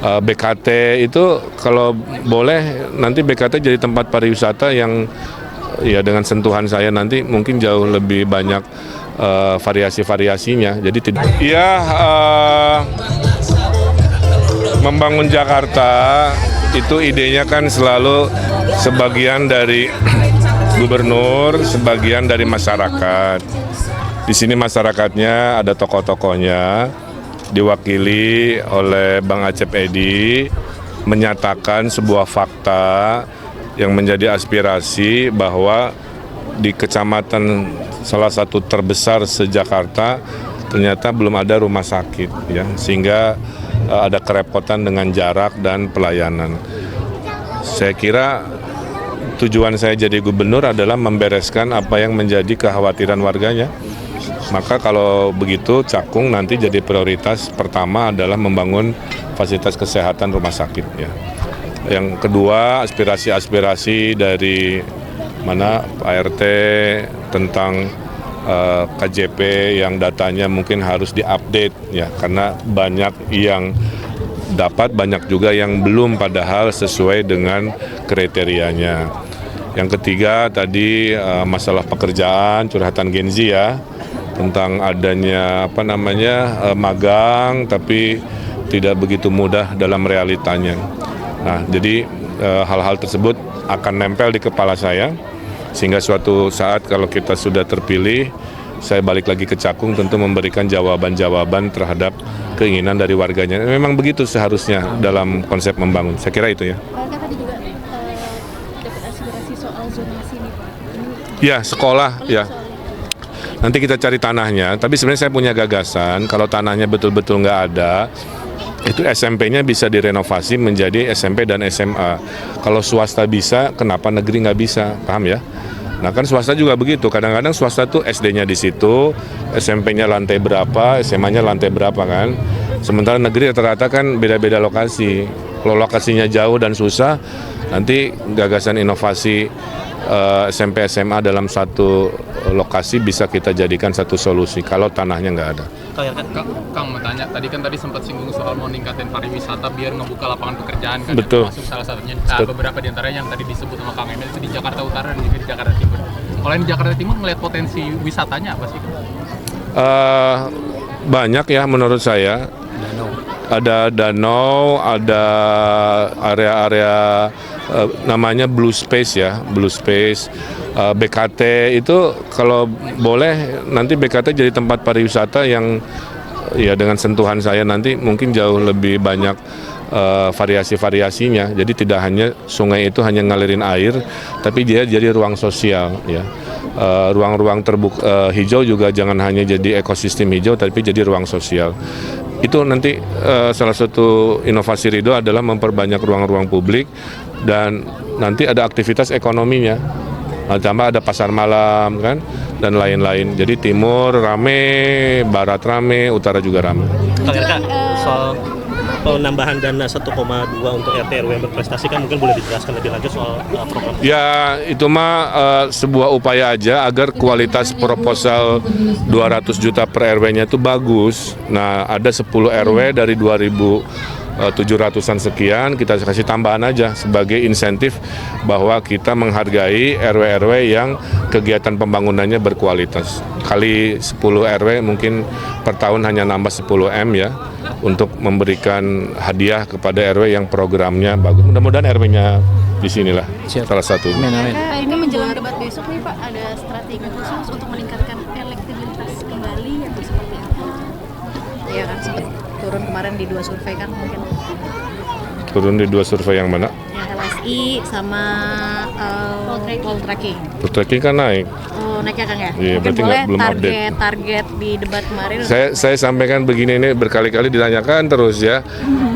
BKT itu kalau boleh nanti BKT jadi tempat pariwisata yang ya dengan sentuhan saya nanti mungkin jauh lebih banyak variasi-variasinya. Jadi tidak. Ya membangun Jakarta itu idenya kan selalu sebagian dari gubernur, sebagian dari masyarakat. Di sini masyarakatnya ada tokoh-tokohnya, diwakili oleh Bang Acep Edi, menyatakan sebuah fakta yang menjadi aspirasi bahwa di kecamatan salah satu terbesar se-Jakarta ternyata belum ada rumah sakit, ya, sehingga ada kerepotan dengan jarak dan pelayanan. Saya kira tujuan saya jadi gubernur adalah membereskan apa yang menjadi kekhawatiran warganya. Maka kalau begitu Cakung nanti jadi prioritas pertama adalah membangun fasilitas kesehatan rumah sakit, ya. Yang kedua, aspirasi-aspirasi dari Pak RT tentang KJP yang datanya mungkin harus diupdate, ya, karena banyak yang dapat, banyak juga yang belum padahal sesuai dengan kriterianya. Yang ketiga tadi masalah pekerjaan, curhatan Gen Z, ya, tentang adanya magang tapi tidak begitu mudah dalam realitanya. Nah, jadi hal-hal tersebut akan nempel di kepala saya sehingga suatu saat kalau kita sudah terpilih, saya balik lagi ke Cakung tentu memberikan jawaban-jawaban terhadap keinginan dari warganya. Memang begitu seharusnya dalam konsep membangun. Saya kira itu, ya. Pak tadi juga dapat aspirasi soal zonasi nih, Pak. Ya, sekolah, ya. Nanti kita cari tanahnya, tapi sebenarnya saya punya gagasan, kalau tanahnya betul-betul nggak ada, itu SMP-nya bisa direnovasi menjadi SMP dan SMA. Kalau swasta bisa, kenapa negeri nggak bisa? Paham, ya? Nah, kan swasta juga begitu, kadang-kadang swasta tuh SD-nya di situ, SMP-nya lantai berapa, SMA-nya lantai berapa, kan? Sementara negeri rata-rata kan beda-beda lokasi. Kalau lokasinya jauh dan susah, nanti gagasan inovasi SMP SMA dalam satu lokasi bisa kita jadikan satu solusi kalau tanahnya nggak ada. Kang mau tanya, tadi sempat singgung soal mau ningkatin pariwisata biar ngebuka lapangan pekerjaan, kan? Betul. Termasuk salah satunya beberapa di antaranya yang tadi disebut sama Kang Emil itu di Jakarta Utara dan juga di Jakarta Timur. Kalau yang di Jakarta Timur ngelihat potensi wisatanya apa sih? Banyak, ya, menurut saya. Ada danau, ada area-area namanya blue space, ya, blue space. BKT itu kalau boleh nanti BKT jadi tempat pariwisata yang ya dengan sentuhan saya nanti mungkin jauh lebih banyak variasi-variasinya. Jadi tidak hanya sungai itu hanya ngalirin air, tapi dia jadi ruang sosial, ya. Ruang-ruang terbuka hijau juga jangan hanya jadi ekosistem hijau, tapi jadi ruang sosial. Itu nanti salah satu inovasi Ridho adalah memperbanyak ruang-ruang publik dan nanti ada aktivitas ekonominya. Tambah ada pasar malam, kan, dan lain-lain. Jadi timur rame, barat rame, utara juga rame. Soal penambahan dana 1,2 untuk RT RW yang berprestasi, kan mungkin boleh dijelaskan lebih lanjut soal program? Ya, itu mah sebuah upaya aja agar kualitas proposal 200 juta per RW-nya itu bagus. Nah, ada 10 RW dari 2.700-an sekian, kita kasih tambahan aja sebagai insentif bahwa kita menghargai RW-RW yang kegiatan pembangunannya berkualitas. Kali 10 RW mungkin per tahun hanya nambah 10 M, ya, untuk memberikan hadiah kepada RW yang programnya bagus. Mudah-mudahan RW-nya di sinilah salah satu. Ini menjelang debat besok nih, Pak, ada strategi khusus untuk meningkatkan elektabilitas kembali atau seperti apa? Ya kan, sempat turun kemarin di 2 survei, kan, mungkin. Turun di 2 survei yang mana? Ya, LSI sama Poltreking. Poltreking kan naik. Oh, naik, ya, Kang, ya? Iya, mungkin berarti boleh belum update. target di debat kemarin. Saya sampaikan begini, ini berkali-kali ditanyakan terus, ya.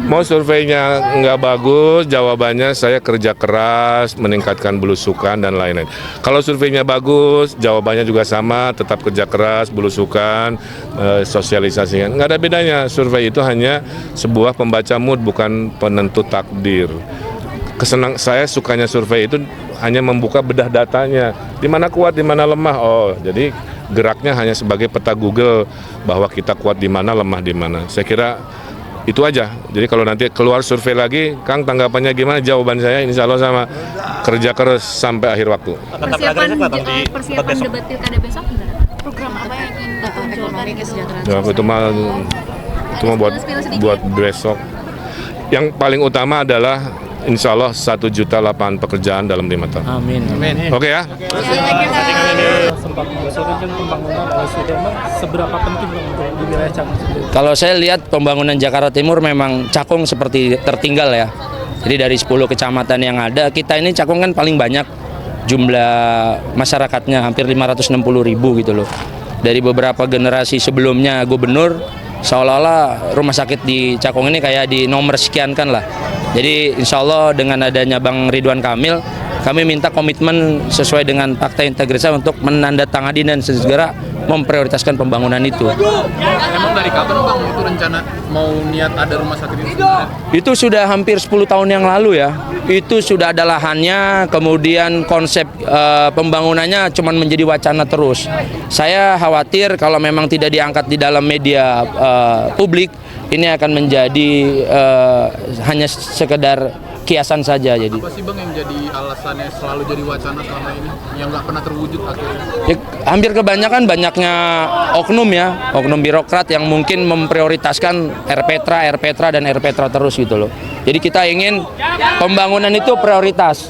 Mau surveinya nggak bagus, jawabannya saya kerja keras, meningkatkan belusukan dan lain-lain. Kalau surveinya bagus, jawabannya juga sama, tetap kerja keras, belusukan, sosialisasikan. Nggak ada bedanya. Survei itu hanya sebuah pembaca mood, bukan penentu takdir. Saya sukanya survei itu hanya membuka bedah datanya, di mana kuat, di mana lemah. Oh, jadi geraknya hanya sebagai peta Google bahwa kita kuat di mana, lemah di mana. Saya kira Itu aja. Jadi kalau nanti keluar survei lagi, Kang tanggapannya gimana? Jawaban saya insya Allah sama, kerja keras sampai akhir waktu. Persiapan debat pilkada besok gimana? Program apa yang ingin ditonjolkan kesejahteraan? Ya, itu mah buat besok. Yang paling utama adalah insya Allah 1 juta lapangan pekerjaan dalam 5 tahun. Amin. Oke ya? Sempat sore pembangunan memang seberapa penting untuk di wilayah Cakung sendiri? Kalau saya lihat pembangunan Jakarta Timur memang Cakung seperti tertinggal ya. Jadi dari 10 kecamatan yang ada, kita ini Cakung kan paling banyak jumlah masyarakatnya, hampir 560.000 gitu loh. Dari beberapa generasi sebelumnya gubernur, seolah-olah rumah sakit di Cakung ini kayak di nomor sekian kan lah. Jadi insya Allah dengan adanya Bang Ridwan Kamil, kami minta komitmen sesuai dengan fakta integritas untuk menandatangani dan segera memprioritaskan pembangunan itu. Emang dari kapan Bang itu rencana mau niat ada rumah sakit ini sebenarnya? Itu sudah hampir 10 tahun yang lalu ya. Itu sudah ada lahannya, kemudian konsep pembangunannya cuma menjadi wacana terus. Saya khawatir kalau memang tidak diangkat di dalam media publik, ini akan menjadi hanya sekedar kiasan saja. Jadi Apa sih Bang yang jadi alasannya selalu jadi wacana selama ini yang nggak pernah terwujud akhirnya? ya, hampir kebanyakan banyaknya oknum ya, oknum birokrat yang mungkin memprioritaskan RPtra dan RPtra terus gitu loh. Jadi kita ingin pembangunan itu prioritas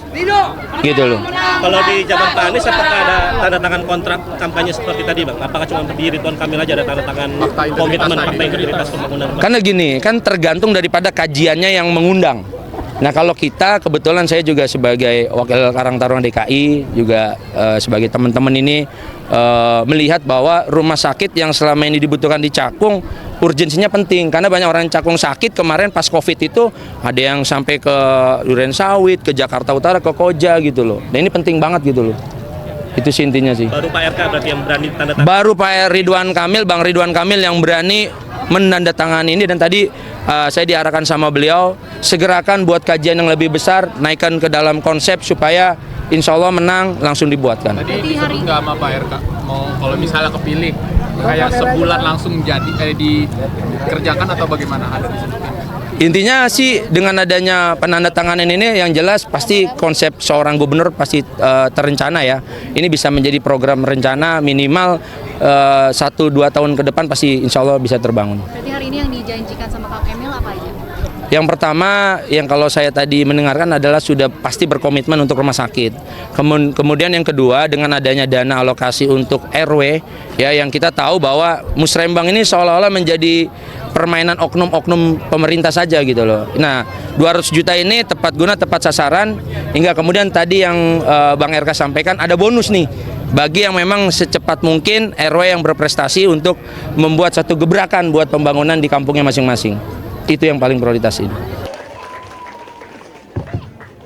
gitu loh. Kalau di zaman Pak Anies apakah ada tanda tangan kontrak kampanye seperti tadi Bang? Apakah cuma di Ridwan Kamil aja ada tanda tangan komitmen fakta integritas pembangunan? Karena gini, kan tergantung daripada kajiannya yang mengundang. Nah kalau kita, kebetulan saya juga sebagai Wakil Karang Taruna DKI, juga sebagai teman-teman ini melihat bahwa rumah sakit yang selama ini dibutuhkan di Cakung, urgensinya penting. Karena banyak orang Cakung sakit, kemarin pas Covid itu ada yang sampai ke Durensawit, ke Jakarta Utara, ke Koja gitu loh. Dan ini penting banget gitu loh. Itu sih intinya sih. Baru Pak RK berarti yang berani tanda tangan? Baru Pak Ridwan Kamil, Bang Ridwan Kamil yang berani menandatangani ini, dan tadi saya diarahkan sama beliau segerakan buat kajian yang lebih besar, naikkan ke dalam konsep supaya insya Allah menang langsung dibuatkan. Tadi disebut nggak sama Pak RK mau kalau misalnya kepilih kayak sebulan langsung jadi dikerjakan atau bagaimana, ada disebutin? Intinya sih dengan adanya penandatanganan ini yang jelas pasti konsep seorang gubernur pasti terencana ya. Ini bisa menjadi program rencana minimal 1-2 tahun ke depan pasti insya Allah bisa terbangun. Berarti hari ini yang dijanjikan sama Kang Emil apa aja? Yang pertama, yang kalau saya tadi mendengarkan adalah sudah pasti berkomitmen untuk rumah sakit. Kemudian yang kedua, dengan adanya dana alokasi untuk RW, ya yang kita tahu bahwa Musrembang ini seolah-olah menjadi permainan oknum-oknum pemerintah saja gitu loh. Nah, 200 juta ini tepat guna, tepat sasaran, hingga kemudian tadi yang Bang RK sampaikan ada bonus nih bagi yang memang secepat mungkin RW yang berprestasi untuk membuat satu gebrakan buat pembangunan di kampungnya masing-masing. Itu yang paling prioritas ini.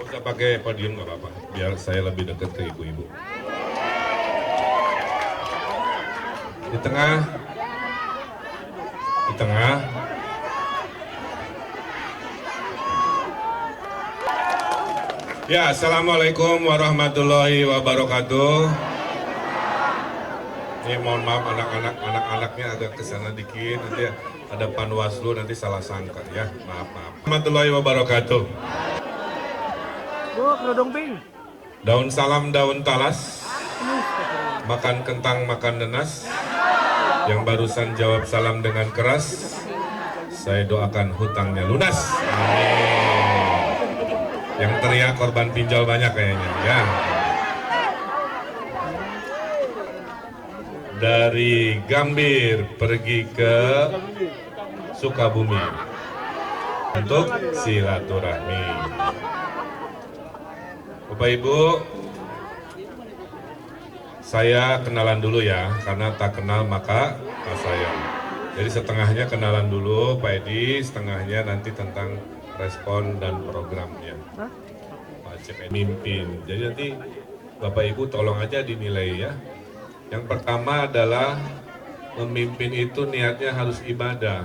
Usah pakai podium nggak apa-apa, biar saya lebih dekat ke ibu-ibu. Di tengah. Ya, assalamualaikum warahmatullahi wabarakatuh. Ini mohon maaf anak-anaknya agak kesana dikit, nanti ada Panwaslu nanti salah sangka ya, maaf. Warahmatullahi wabarakatuh. Daun salam daun talas, makan kentang makan nenas. Yang barusan jawab salam dengan keras, saya doakan hutangnya lunas. Amin. Yang teriak korban pinjol banyak kayaknya ya. Dari Gambir pergi ke Sukabumi untuk silaturahmi. Bapak Ibu, saya kenalan dulu ya, karena tak kenal maka tak sayang. Jadi setengahnya kenalan dulu Pak Edi, setengahnya nanti tentang respon dan programnya. Pak Cep mimpin. Jadi nanti Bapak Ibu tolong aja dinilai ya. Yang pertama adalah memimpin itu niatnya harus ibadah.